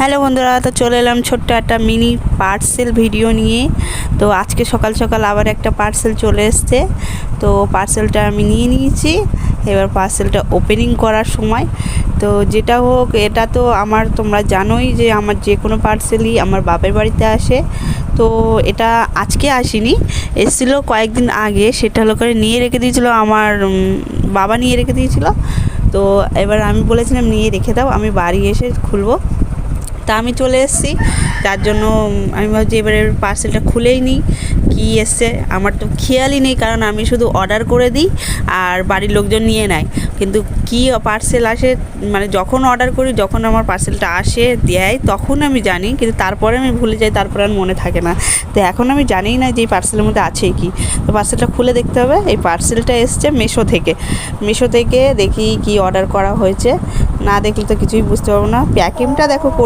Hello বন্ধুরা, তো চলে এলাম ছোট্ট একটা মিনি পার্সেল ভিডিও নিয়ে। তো আজকে সকাল সকাল আবার একটা পার্সেল চলে এসছে। তো পার্সেলটা আমি নিয়ে নিয়েছি। এবার পার্সেলটা ওপেনিং করার সময় তো যেটা হোক, এটা তো আমার তোমরা জানোই যে আমার যে কোনো পার্সেলই আমার বাপের বাড়িতে আসে। তো এটা আজকে আসেনি, এসেছিলো কয়েকদিন আগে। সেটা হলো করে নিয়ে রেখে দিয়েছিলো আমার বাবা, নিয়ে রেখে দিয়েছিলো। তো এবার আমি বলেছিলাম নিয়ে রেখে দাও, আমি বাড়ি এসে খুলবো। তা আমি চলে এসেছি, তার জন্য আমি ভাবছি এবারে পার্সেলটা খুলেই নিই কী এসছে। আমার তো খেয়ালই নেই, কারণ আমি শুধু অর্ডার করে দিই আর বাড়ির লোকজন নিয়ে নেয়। কিন্তু কী পার্সেল আসে, মানে যখন অর্ডার করি, যখন আমার পার্সেলটা আসে দেয় তখন আমি জানি, কিন্তু তারপরে আমি ভুলে যাই, তারপরে আর মনে থাকে না। তো এখন আমি জানিই না যে এই পার্সেলের মধ্যে আছে কি। তো পার্সেলটা খুলে দেখতে হবে। এই পার্সেলটা এসছে মিশো থেকে দেখি কি অর্ডার করা হয়েছে। না দেখলে তো কিছুই বুঝতে পারবো না। প্যাকিংটা দেখো